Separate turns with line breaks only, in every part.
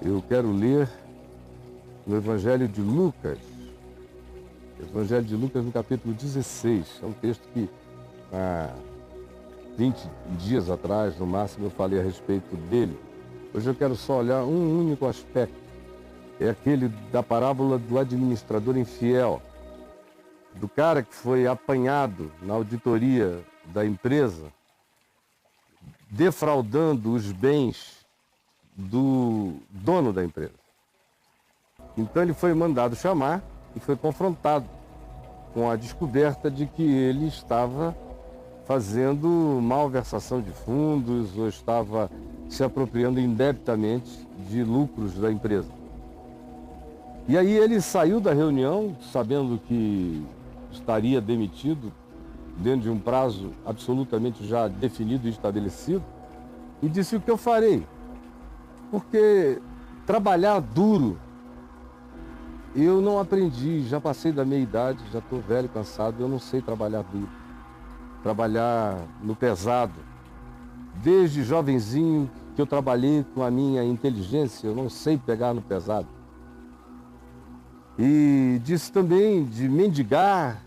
Eu quero ler no Evangelho de Lucas, Evangelho de Lucas no capítulo 16. É um texto que há 20 dias atrás, no máximo, eu falei a respeito dele. Hoje eu quero só olhar um único aspecto. É aquele da parábola do administrador infiel, do cara que foi apanhado na auditoria da empresa, defraudando os bens do dono da empresa. Então ele foi mandado chamar e foi confrontado com a descoberta de que ele estava fazendo malversação de fundos ou estava se apropriando indebitamente de lucros da empresa. E aí ele saiu da reunião sabendo que estaria demitido dentro de um prazo absolutamente já definido e estabelecido e disse: o que eu farei? Porque trabalhar duro eu não aprendi, já passei da meia idade, já estou velho, cansado, eu não sei trabalhar duro, trabalhar no pesado. Desde jovenzinho que eu trabalhei com a minha inteligência, eu não sei pegar no pesado. E disse também de mendigar,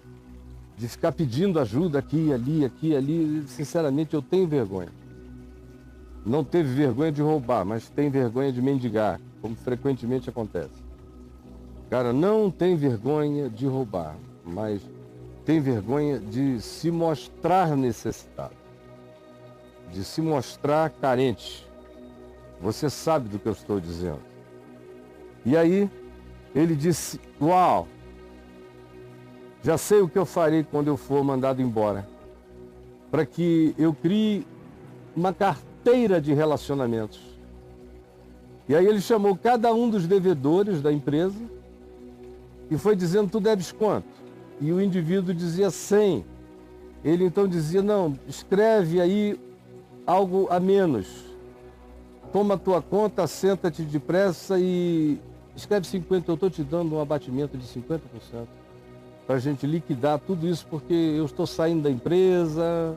de ficar pedindo ajuda aqui, ali, aqui, ali. Sinceramente, eu tenho vergonha. Não teve vergonha de roubar, mas tem vergonha de mendigar, como frequentemente acontece. Cara, não tem vergonha de roubar, mas tem vergonha de se mostrar necessitado, de se mostrar carente. Você sabe do que eu estou dizendo. E aí, ele disse: uau, já sei o que eu farei quando eu for mandado embora, para que eu crie uma carteira de relacionamentos. E aí ele chamou cada um dos devedores da empresa e foi dizendo: tu deves quanto? E o indivíduo dizia 100. Ele então dizia: não, escreve aí algo a menos. Toma a tua conta, senta-te depressa e escreve 50, eu estou te dando um abatimento de 50% para a gente liquidar tudo isso, porque eu estou saindo da empresa,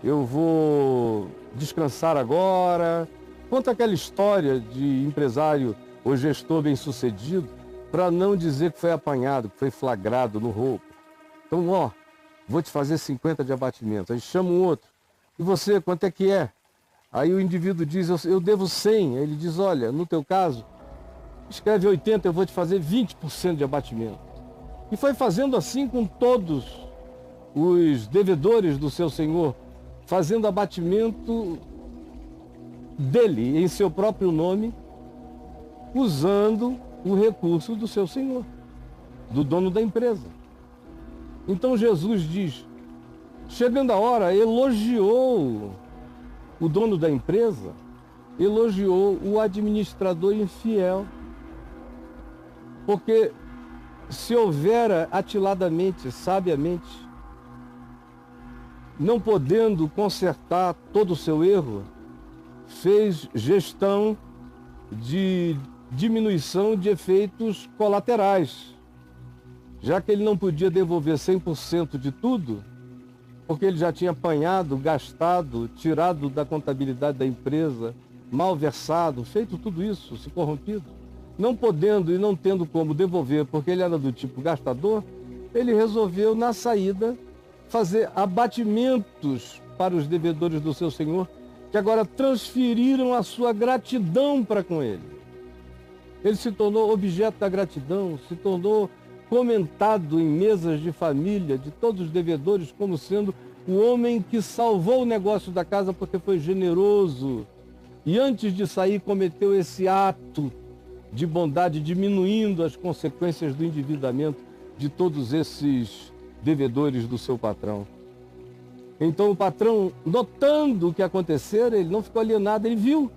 eu vou descansar agora. Conta aquela história de empresário ou gestor bem-sucedido, para não dizer que foi apanhado, que foi flagrado no roubo. Então, ó, vou te fazer 50 de abatimento. Aí chama um outro. E você, quanto é que é? Aí o indivíduo diz: eu devo 100. Aí ele diz: olha, no teu caso, escreve 80, eu vou te fazer 20% de abatimento. E foi fazendo assim com todos os devedores do seu senhor, fazendo abatimento dele, em seu próprio nome, usando o recurso do seu senhor, do dono da empresa. Então Jesus diz, chegando a hora, elogiou o dono da empresa, elogiou o administrador infiel, porque se houvera atiladamente, sabiamente, não podendo consertar todo o seu erro, fez gestão de diminuição de efeitos colaterais, já que ele não podia devolver 100% de tudo, porque ele já tinha apanhado, gastado, tirado da contabilidade da empresa, malversado, feito tudo isso, se corrompido. Não podendo e não tendo como devolver, porque ele era do tipo gastador, ele resolveu, na saída, fazer abatimentos para os devedores do seu senhor, que agora transferiram a sua gratidão para com ele. Ele se tornou objeto da gratidão, se tornou comentado em mesas de família de todos os devedores como sendo o homem que salvou o negócio da casa porque foi generoso. E antes de sair cometeu esse ato de bondade, diminuindo as consequências do endividamento de todos esses devedores do seu patrão. Então o patrão, notando o que acontecera, ele não ficou alienado, ele viu.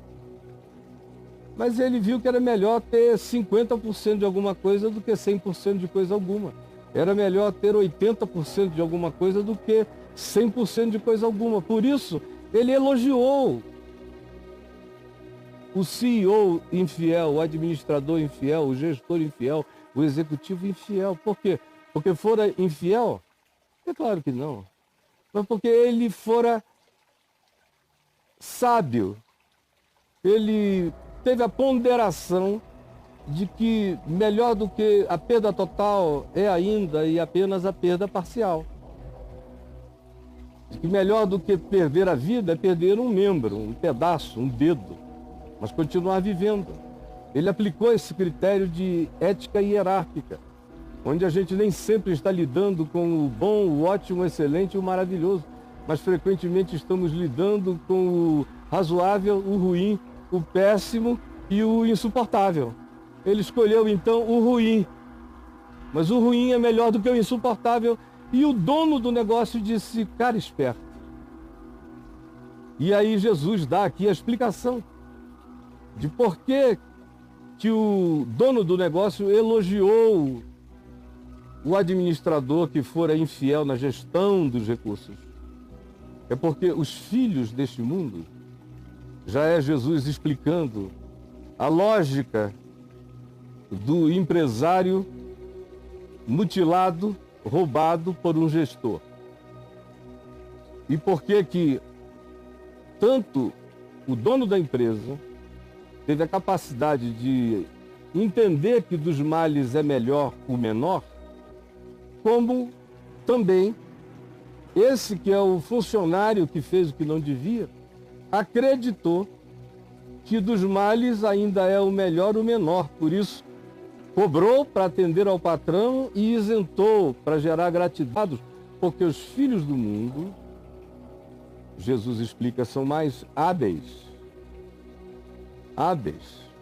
Mas ele viu que era melhor ter 50% de alguma coisa do que 100% de coisa alguma. Era melhor ter 80% de alguma coisa do que 100% de coisa alguma. Por isso, ele elogiou o CEO infiel, o administrador infiel, o gestor infiel, o executivo infiel. Por quê? Porque fora infiel? É claro que não. Mas porque ele fora sábio. Ele teve a ponderação de que melhor do que a perda total é ainda e apenas a perda parcial. De que melhor do que perder a vida é perder um membro, um pedaço, um dedo, mas continuar vivendo. Ele aplicou esse critério de ética hierárquica, onde a gente nem sempre está lidando com o bom, o ótimo, o excelente e o maravilhoso, mas frequentemente estamos lidando com o razoável, o ruim, o péssimo e o insuportável. Ele escolheu então o ruim, mas o ruim é melhor do que o insuportável. E o dono do negócio disse, cara esperto. E aí Jesus dá aqui a explicação de por que o dono do negócio elogiou o administrador que fora infiel na gestão dos recursos. É porque os filhos deste mundo, já é Jesus explicando a lógica do empresário mutilado, roubado por um gestor. E por que tanto o dono da empresa teve a capacidade de entender que dos males é melhor o menor, como também esse que é o funcionário que fez o que não devia, acreditou que dos males ainda é o melhor o menor. Por isso, cobrou para atender ao patrão e isentou para gerar gratidão, porque os filhos do mundo, Jesus explica, são mais hábeis,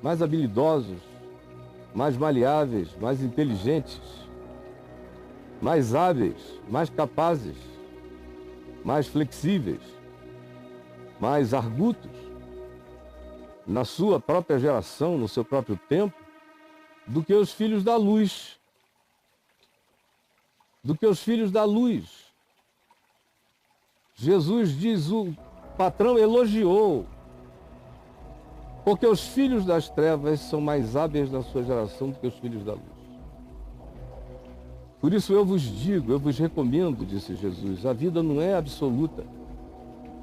mais habilidosos, mais maleáveis, mais inteligentes, mais hábeis, mais capazes, mais flexíveis, mais argutos na sua própria geração, no seu próprio tempo, do que os filhos da luz. Jesus diz, o patrão elogiou, porque os filhos das trevas são mais hábeis na sua geração do que os filhos da luz. Por isso eu vos digo, eu vos recomendo, disse Jesus, a vida não é absoluta.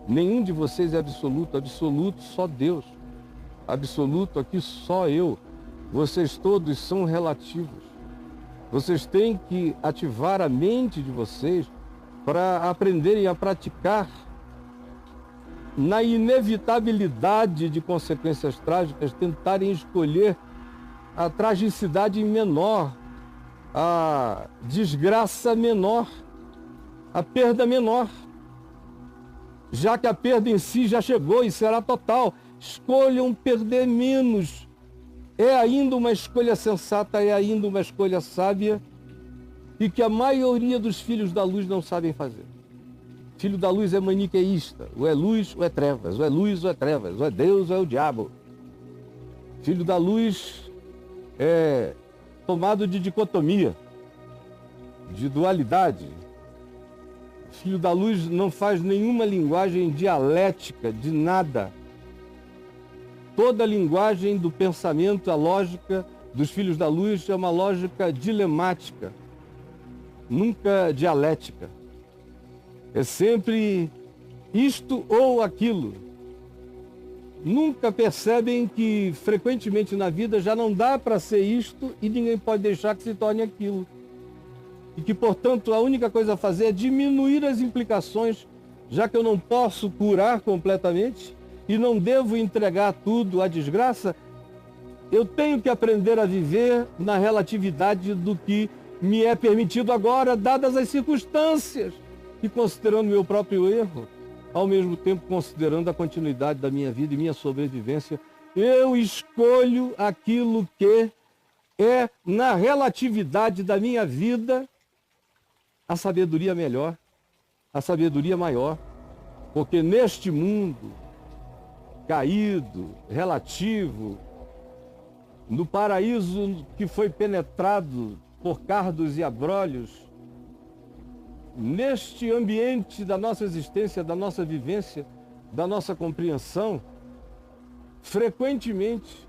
Nenhum de vocês é absoluto, absoluto só Deus. Absoluto aqui só eu. Vocês todos são relativos. Vocês têm que ativar a mente de vocês para aprenderem a praticar na inevitabilidade de consequências trágicas, tentarem escolher a tragicidade menor, a desgraça menor, a perda menor. Já que a perda em si já chegou e será total, escolham perder menos. É ainda uma escolha sensata, é ainda uma escolha sábia e que a maioria dos filhos da luz não sabem fazer. Filho da luz é maniqueísta, ou é luz ou é trevas, ou é luz ou é trevas, ou é Deus ou é o diabo. Filho da luz é tomado de dicotomia, de dualidade. Filho da luz não faz nenhuma linguagem dialética de nada. Toda a linguagem do pensamento, a lógica dos filhos da luz é uma lógica dilemática, nunca dialética. É sempre isto ou aquilo. Nunca percebem que frequentemente na vida já não dá para ser isto e ninguém pode deixar que se torne aquilo. E que, portanto, a única coisa a fazer é diminuir as implicações, já que eu não posso curar completamente e não devo entregar tudo à desgraça, eu tenho que aprender a viver na relatividade do que me é permitido agora, dadas as circunstâncias, e considerando meu próprio erro, ao mesmo tempo considerando a continuidade da minha vida e minha sobrevivência, eu escolho aquilo que é, na relatividade da minha vida, a sabedoria melhor, a sabedoria maior, porque neste mundo caído, relativo, no paraíso que foi penetrado por cardos e abrolhos, neste ambiente da nossa existência, da nossa vivência, da nossa compreensão, frequentemente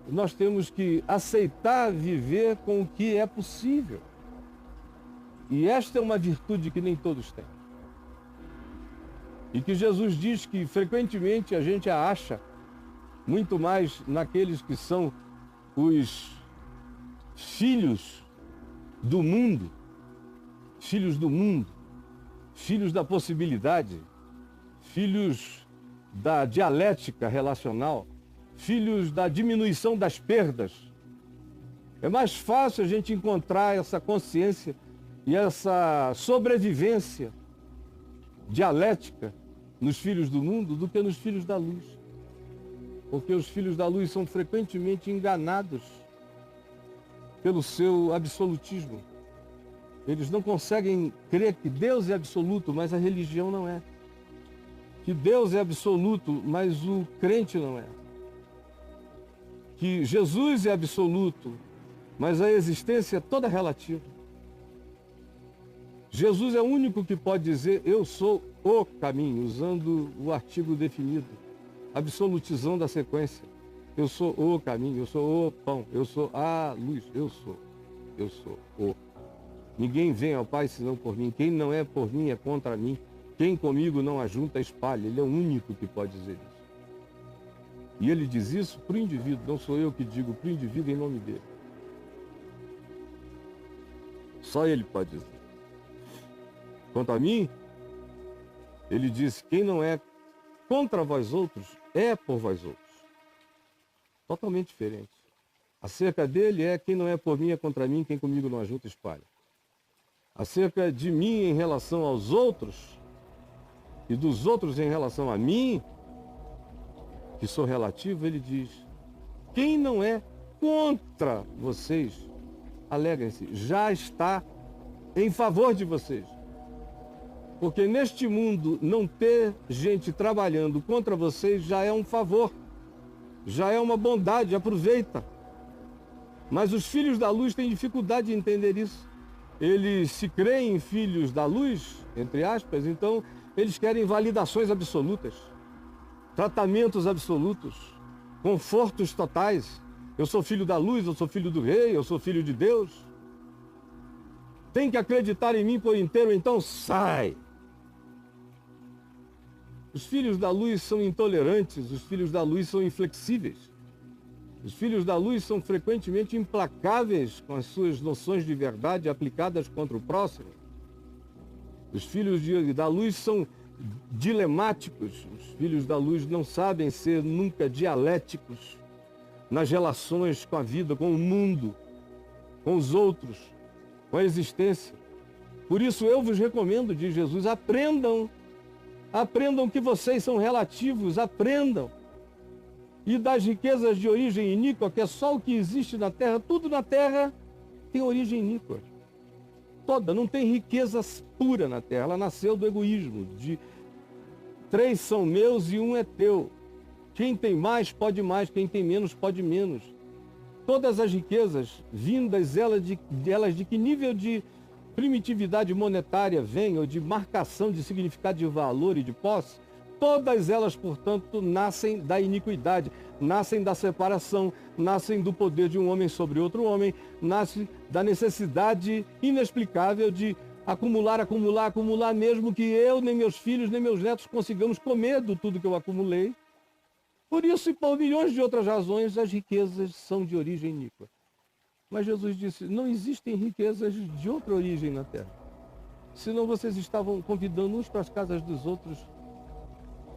nós temos que aceitar viver com o que é possível. E esta é uma virtude que nem todos têm. E que Jesus diz que frequentemente a gente acha muito mais naqueles que são os filhos do mundo, filhos do mundo, filhos da possibilidade, filhos da dialética relacional, filhos da diminuição das perdas. É mais fácil a gente encontrar essa consciência e essa sobrevivência dialética nos filhos do mundo do que nos filhos da luz. Porque os filhos da luz são frequentemente enganados pelo seu absolutismo. Eles não conseguem crer que Deus é absoluto, mas a religião não é. Que Deus é absoluto, mas o crente não é. Que Jesus é absoluto, mas a existência é toda relativa. Jesus é o único que pode dizer, eu sou o caminho, usando o artigo definido, absolutizando a sequência. Eu sou o caminho, eu sou o pão, eu sou a luz, eu sou o. Ninguém vem ao Pai senão por mim. Quem não é por mim é contra mim. Quem comigo não ajunta, espalha. Ele é o único que pode dizer isso. E ele diz isso para o indivíduo, não sou eu que digo, para o indivíduo em nome dele. Só ele pode dizer. Quanto a mim, ele diz, quem não é contra vós outros, é por vós outros. Totalmente diferente. Acerca dele é, quem não é por mim é contra mim, quem comigo não ajunta, espalha. Acerca de mim em relação aos outros, e dos outros em relação a mim, que sou relativo, ele diz, quem não é contra vocês, alegrem-se, já está em favor de vocês. Porque neste mundo, não ter gente trabalhando contra vocês já é um favor, já é uma bondade, aproveita. Mas os filhos da luz têm dificuldade de entender isso. Eles se creem filhos da luz, entre aspas, então eles querem validações absolutas, tratamentos absolutos, confortos totais. Eu sou filho da luz, eu sou filho do rei, eu sou filho de Deus. Tem que acreditar em mim por inteiro, então sai. Os filhos da luz são intolerantes, os filhos da luz são inflexíveis. Os filhos da luz são frequentemente implacáveis com as suas noções de verdade aplicadas contra o próximo. Os filhos da luz são dilemáticos. Os filhos da luz não sabem ser nunca dialéticos nas relações com a vida, com o mundo, com os outros, com a existência. Por isso eu vos recomendo, diz Jesus, aprendam que vocês são relativos, aprendam. E das riquezas de origem iníqua, que é só o que existe na terra, tudo na terra tem origem iníqua. Toda, não tem riqueza pura na terra, ela nasceu do egoísmo, de 3 são meus e 1 é teu. Quem tem mais, pode mais, quem tem menos, pode menos. Todas as riquezas, vindas elas de que nível de primitividade monetária vem, ou de marcação de significado de valor e de posse, todas elas, portanto, nascem da iniquidade, nascem da separação, nascem do poder de um homem sobre outro homem, nascem da necessidade inexplicável de acumular, mesmo que eu, nem meus filhos, nem meus netos consigamos comer do tudo que eu acumulei. Por isso, e por milhões de outras razões, as riquezas são de origem iníqua. Mas Jesus disse, não existem riquezas de outra origem na terra. Senão vocês estavam convidando uns para as casas dos outros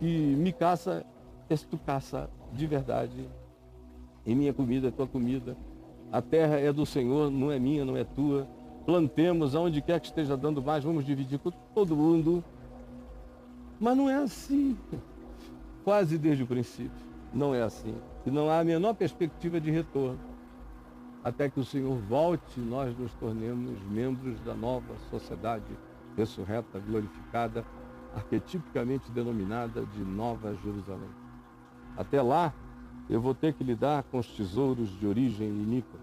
e me caça, és tu caça de verdade. E minha comida é tua comida. A terra é do Senhor, não é minha, não é tua. Plantemos aonde quer que esteja dando mais, vamos dividir com todo mundo. Mas não é assim. Quase desde o princípio. Não é assim. E não há a menor perspectiva de retorno. Até que o Senhor volte e nós nos tornemos membros da nova sociedade ressurreta, glorificada, arquetipicamente denominada de Nova Jerusalém. Até lá, eu vou ter que lidar com os tesouros de origem iníqua.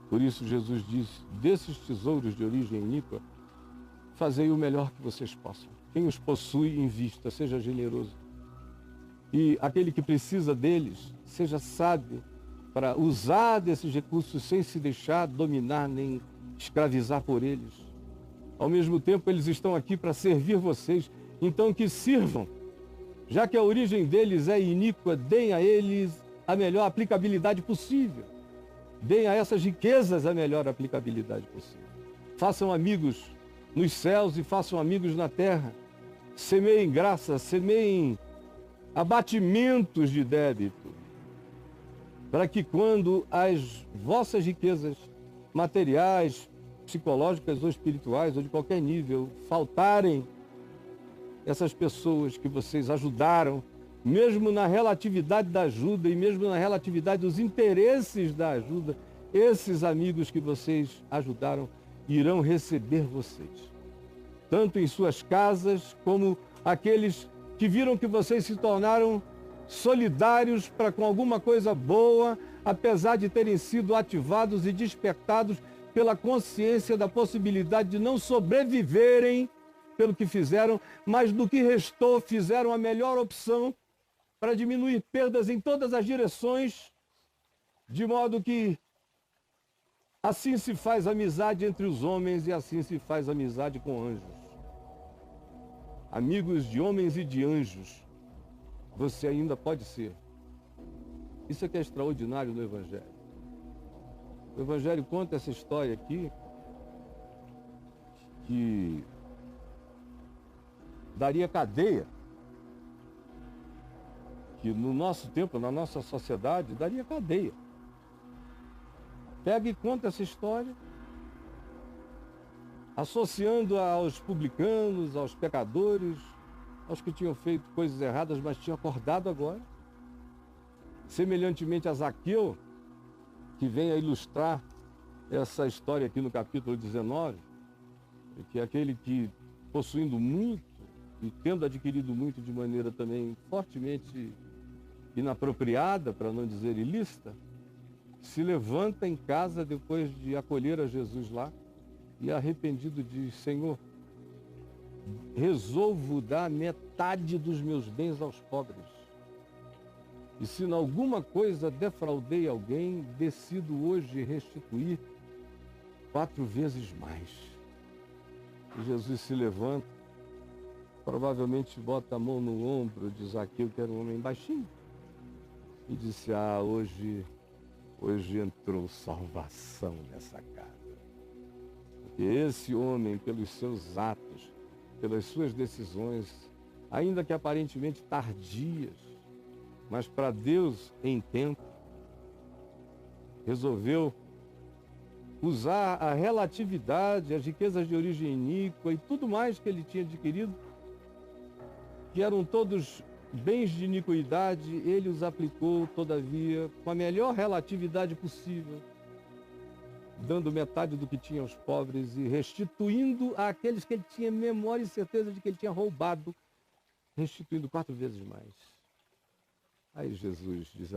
Por isso Jesus diz, desses tesouros de origem iníqua, fazei o melhor que vocês possam. Quem os possui, invista, seja generoso. E aquele que precisa deles, seja sábio para usar desses recursos sem se deixar dominar nem escravizar por eles. Ao mesmo tempo, eles estão aqui para servir vocês, então que sirvam. Já que a origem deles é iníqua, deem a eles a melhor aplicabilidade possível. Deem a essas riquezas a melhor aplicabilidade possível. Façam amigos nos céus e façam amigos na terra. Semeiem graça, semeiem abatimentos de débito, para que quando as vossas riquezas materiais, psicológicas ou espirituais, ou de qualquer nível, faltarem, essas pessoas que vocês ajudaram, mesmo na relatividade da ajuda e mesmo na relatividade dos interesses da ajuda, esses amigos que vocês ajudaram irão receber vocês, tanto em suas casas como aqueles que viram que vocês se tornaram solidários para com alguma coisa boa, apesar de terem sido ativados e despertados pela consciência da possibilidade de não sobreviverem pelo que fizeram, mas do que restou fizeram a melhor opção para diminuir perdas em todas as direções, de modo que assim se faz amizade entre os homens e assim se faz amizade com anjos. Amigos de homens e de anjos, você ainda pode ser. Isso é que é extraordinário no Evangelho. O Evangelho conta essa história aqui, que daria cadeia, que no nosso tempo, na nossa sociedade, daria cadeia. Pega e conta essa história, associando aos publicanos, aos pecadores, aos que tinham feito coisas erradas, mas tinham acordado agora. Semelhantemente a Zaqueu, que vem a ilustrar essa história aqui no capítulo 19, que é aquele que, possuindo muito e tendo adquirido muito de maneira também fortemente inapropriada, para não dizer ilícita, se levanta em casa depois de acolher a Jesus lá e arrependido diz: Senhor, resolvo dar metade dos meus bens aos pobres. E se em alguma coisa defraudei alguém, decido hoje restituir 4 vezes mais. E Jesus se levanta, provavelmente bota a mão no ombro de Zaqueu, que era um homem baixinho, e disse: hoje entrou salvação nessa casa. Porque esse homem, pelos seus atos, pelas suas decisões, ainda que aparentemente tardias, mas para Deus em tempo, resolveu usar a relatividade, as riquezas de origem iníqua e tudo mais que ele tinha adquirido, que eram todos bens de iniquidade, ele os aplicou, todavia, com a melhor relatividade possível, dando metade do que tinha aos pobres e restituindo àqueles que ele tinha memória e certeza de que ele tinha roubado, restituindo 4 vezes mais. Aí Jesus diz: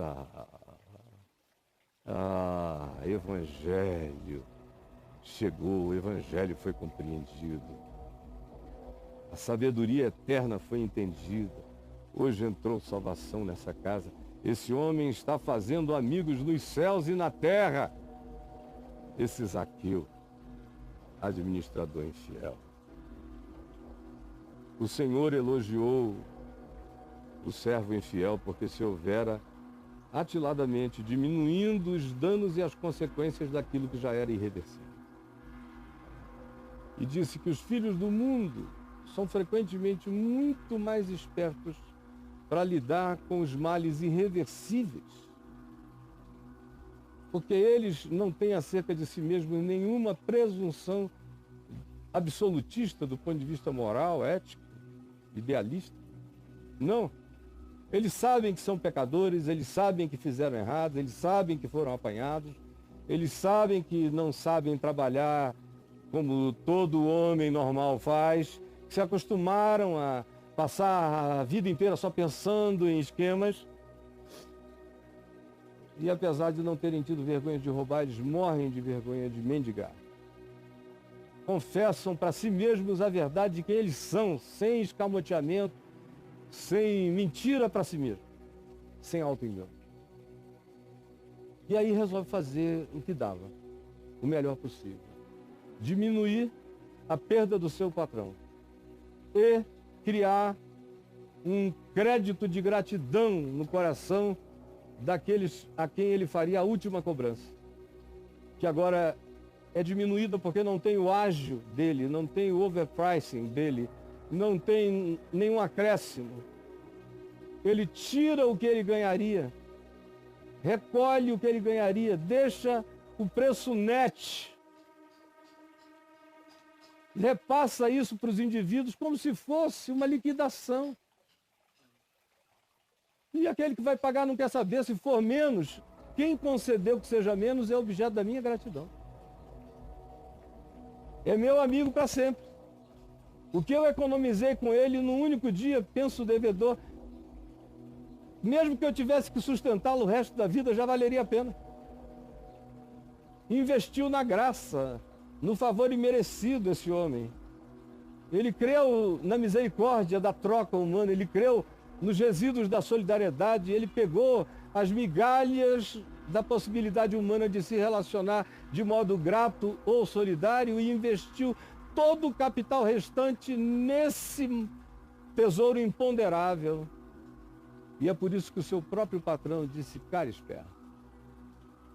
Evangelho chegou, o Evangelho foi compreendido, a sabedoria eterna foi entendida, hoje entrou salvação nessa casa. Esse homem está fazendo amigos nos céus e na terra. Esse Zaqueu, administrador infiel. O Senhor elogiou o servo infiel porque se houvera atiladamente diminuindo os danos e as consequências daquilo que já era irreversível. E disse que os filhos do mundo são frequentemente muito mais espertos para lidar com os males irreversíveis, porque eles não têm acerca de si mesmos nenhuma presunção absolutista do ponto de vista moral, ético, idealista. Não. Eles sabem que são pecadores, eles sabem que fizeram errado, eles sabem que foram apanhados, eles sabem que não sabem trabalhar como todo homem normal faz, que se acostumaram a passar a vida inteira só pensando em esquemas. E apesar de não terem tido vergonha de roubar, eles morrem de vergonha de mendigar. Confessam para si mesmos a verdade de quem eles são, sem escamoteamento, sem mentira para si mesmo, sem auto-engano. E aí resolve fazer o que dava, o melhor possível. Diminuir a perda do seu patrão e criar um crédito de gratidão no coração daqueles a quem ele faria a última cobrança, que agora é diminuída porque não tem o ágio dele, não tem o overpricing dele, não tem nenhum acréscimo. Ele tira o que ele ganharia, recolhe o que ele ganharia, deixa o preço net, repassa isso para os indivíduos como se fosse uma liquidação. E aquele que vai pagar não quer saber, se for menos, quem concedeu que seja menos é objeto da minha gratidão. É meu amigo para sempre. O que eu economizei com ele num único dia, penso o devedor, mesmo que eu tivesse que sustentá-lo o resto da vida, já valeria a pena. Investiu na graça, no favor imerecido esse homem. Ele creu na misericórdia da troca humana, ele creu nos resíduos da solidariedade, ele pegou as migalhas da possibilidade humana de se relacionar de modo grato ou solidário e investiu todo o capital restante nesse tesouro imponderável. E é por isso que o seu próprio patrão disse: cara, espera,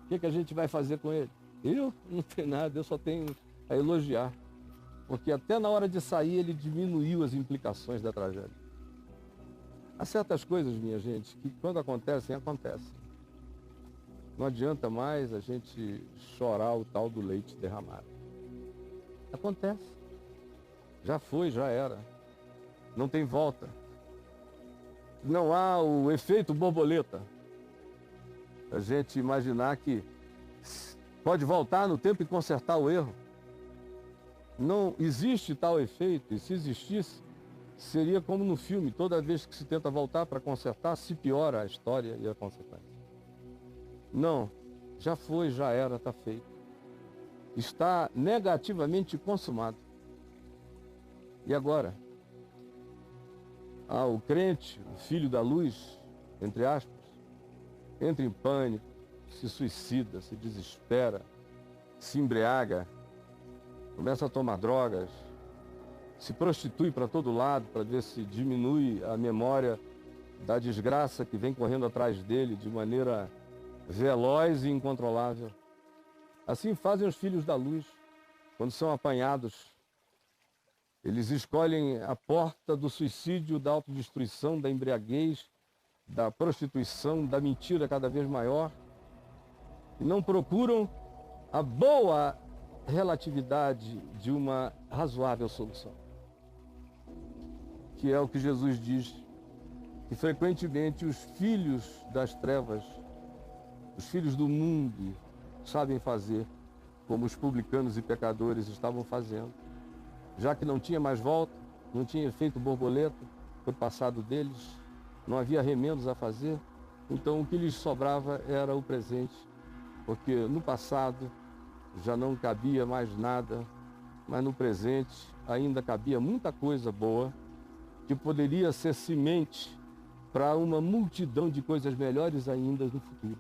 o que a gente vai fazer com ele? Eu não tenho nada, eu só tenho a elogiar. Porque até na hora de sair ele diminuiu as implicações da tragédia. Há certas coisas, minha gente, que quando acontecem, acontecem. Não adianta mais a gente chorar o tal do leite derramado. Acontece. Já foi, já era. Não tem volta. Não há o efeito borboleta. A gente imaginar que pode voltar no tempo e consertar o erro. Não existe tal efeito, e se existisse, seria como no filme, toda vez que se tenta voltar para consertar, se piora a história e a consequência. Não, já foi, já era, está feito. Está negativamente consumado. E agora? O crente, o filho da luz, entre aspas, entra em pânico, se suicida, se desespera, se embriaga, começa a tomar drogas, se prostitui para todo lado para ver se diminui a memória da desgraça que vem correndo atrás dele de maneira veloz e incontrolável. Assim fazem os filhos da luz quando são apanhados. Eles escolhem a porta do suicídio, da autodestruição, da embriaguez, da prostituição, da mentira cada vez maior e não procuram a boa relatividade de uma razoável solução. Que é o que Jesus diz, que frequentemente os filhos das trevas, os filhos do mundo, sabem fazer como os publicanos e pecadores estavam fazendo. Já que não tinha mais volta, não tinha efeito borboleta, foi passado deles, não havia remendos a fazer, então o que lhes sobrava era o presente, porque no passado já não cabia mais nada, mas no presente ainda cabia muita coisa boa que poderia ser semente para uma multidão de coisas melhores ainda no futuro,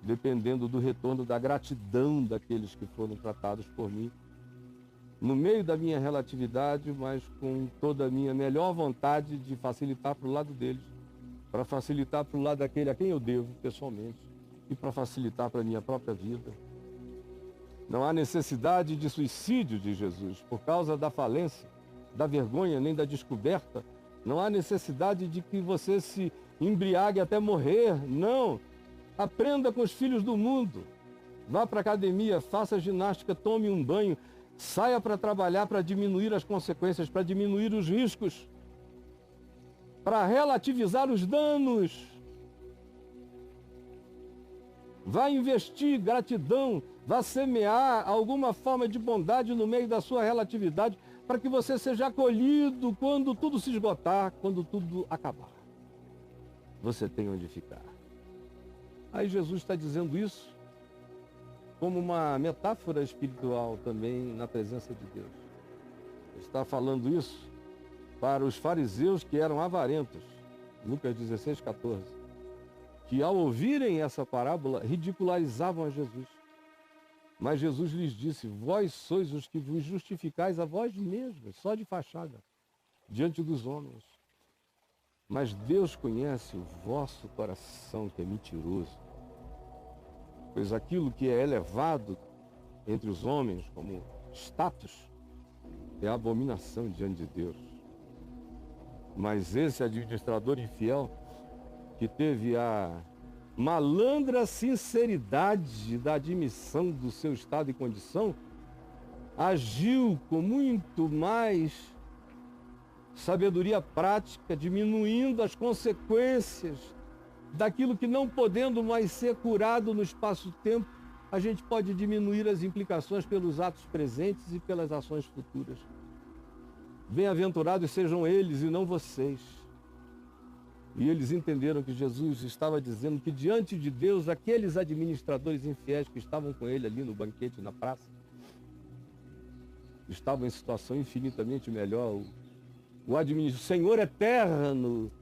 dependendo do retorno da gratidão daqueles que foram tratados por mim, no meio da minha relatividade, mas com toda a minha melhor vontade de facilitar para o lado deles, para facilitar para o lado daquele a quem eu devo pessoalmente e para facilitar para a minha própria vida. Não há necessidade de suicídio de Jesus por causa da falência, da vergonha, nem da descoberta. Não há necessidade de que você se embriague até morrer. Não. Aprenda com os filhos do mundo. Vá para a academia, faça ginástica, tome um banho, saia para trabalhar para diminuir as consequências, para diminuir os riscos, para relativizar os danos. Vá investir gratidão, vá semear alguma forma de bondade no meio da sua relatividade, para que você seja acolhido quando tudo se esgotar, quando tudo acabar. Você tem onde ficar. Aí Jesus está dizendo isso como uma metáfora espiritual também na presença de Deus. Está falando isso para os fariseus que eram avarentos, Lucas 16, 14, que ao ouvirem essa parábola ridicularizavam a Jesus. Mas Jesus lhes disse: vós sois os que vos justificais a vós mesmos, só de fachada, diante dos homens. Mas Deus conhece o vosso coração, que é mentiroso. Pois aquilo que é elevado entre os homens como status é abominação diante de Deus. Mas esse administrador infiel, que teve a malandra sinceridade da admissão do seu estado e condição, agiu com muito mais sabedoria prática, diminuindo as consequências daquilo que, não podendo mais ser curado no espaço-tempo, a gente pode diminuir as implicações pelos atos presentes e pelas ações futuras. Bem-aventurados sejam eles e não vocês. E eles entenderam que Jesus estava dizendo que diante de Deus, aqueles administradores infiéis que estavam com ele ali no banquete, na praça, estavam em situação infinitamente melhor. O Senhor eterno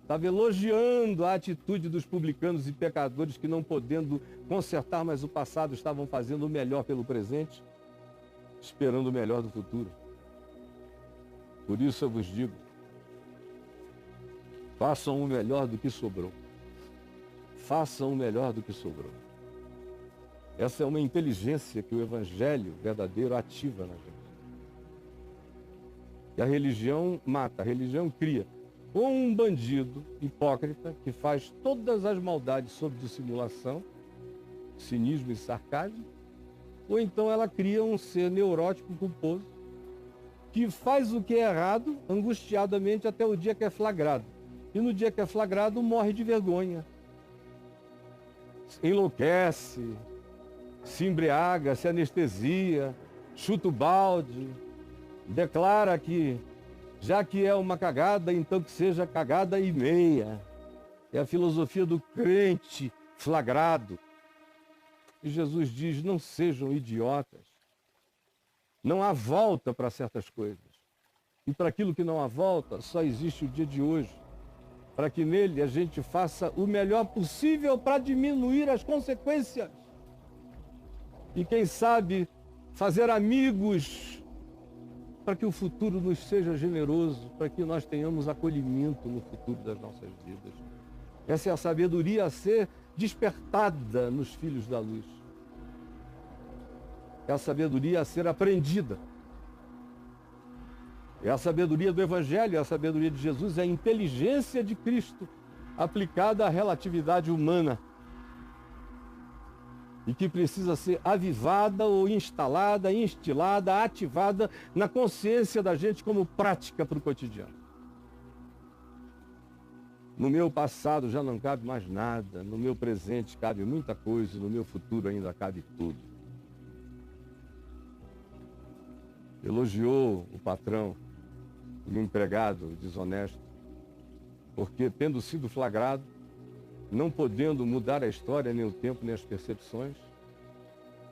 estava elogiando a atitude dos publicanos e pecadores que, não podendo consertar mais o passado, estavam fazendo o melhor pelo presente, esperando o melhor do futuro. Por isso eu vos digo, façam o melhor do que sobrou. Façam o melhor do que sobrou. Essa é uma inteligência que o Evangelho verdadeiro ativa na gente. E a religião mata, a religião cria. Ou um bandido hipócrita que faz todas as maldades sob dissimulação, cinismo e sarcasmo, ou então ela cria um ser neurótico, culposo, que faz o que é errado, angustiadamente, até o dia que é flagrado. E no dia que é flagrado, morre de vergonha. Enlouquece, se embriaga, se anestesia, chuta o balde, declara que, já que é uma cagada, então que seja cagada e meia. É a filosofia do crente flagrado. E Jesus diz, não sejam idiotas. Não há volta para certas coisas. E para aquilo que não há volta, só existe o dia de hoje. Para que nele a gente faça o melhor possível para diminuir as consequências. E quem sabe fazer amigos para que o futuro nos seja generoso, para que nós tenhamos acolhimento no futuro das nossas vidas. Essa é a sabedoria a ser despertada nos filhos da luz. É a sabedoria a ser aprendida. É a sabedoria do Evangelho, é a sabedoria de Jesus, é a inteligência de Cristo aplicada à relatividade humana. E que precisa ser avivada ou instalada, instilada, ativada na consciência da gente como prática para o cotidiano. No meu passado já não cabe mais nada, no meu presente cabe muita coisa, no meu futuro ainda cabe tudo. Elogiou o patrão, o empregado desonesto, porque tendo sido flagrado, não podendo mudar a história, nem o tempo, nem as percepções,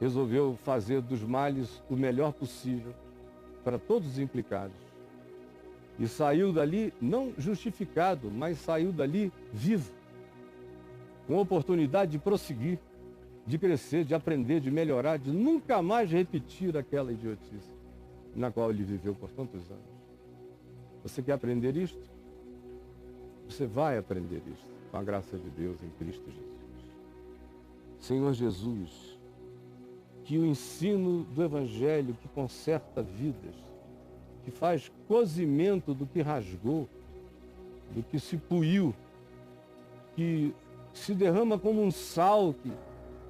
resolveu fazer dos males o melhor possível para todos os implicados. E saiu dali, não justificado, mas saiu dali vivo, com oportunidade de prosseguir, de crescer, de aprender, de melhorar, de nunca mais repetir aquela idiotice na qual ele viveu por tantos anos. Você quer aprender isto? Você vai aprender isto, com a graça de Deus em Cristo Jesus. Senhor Jesus, que o ensino do Evangelho que conserta vidas, que faz cozimento do que rasgou, do que se puiu, que se derrama como um sal que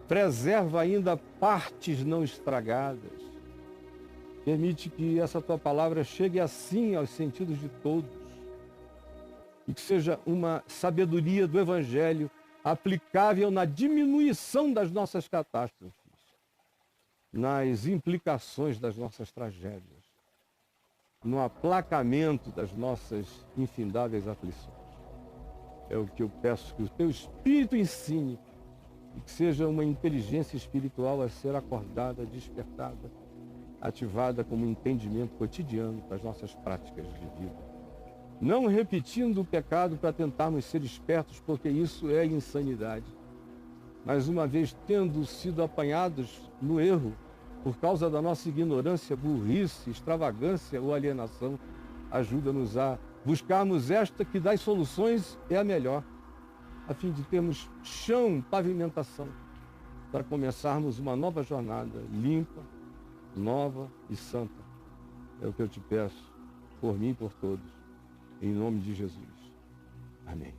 preserva ainda partes não estragadas. Permite que essa tua palavra chegue assim aos sentidos de todos e que seja uma sabedoria do Evangelho aplicável na diminuição das nossas catástrofes, nas implicações das nossas tragédias, no aplacamento das nossas infindáveis aflições. É o que eu peço que o teu Espírito ensine e que seja uma inteligência espiritual a ser acordada, despertada, ativada como um entendimento cotidiano das nossas práticas de vida. Não repetindo o pecado para tentarmos ser espertos, porque isso é insanidade. Mas uma vez tendo sido apanhados no erro, por causa da nossa ignorância, burrice, extravagância ou alienação, ajuda-nos a buscarmos esta que das soluções é a melhor, a fim de termos chão, pavimentação, para começarmos uma nova jornada, limpa, nova e santa. É o que eu te peço, por mim e por todos, em nome de Jesus. Amém.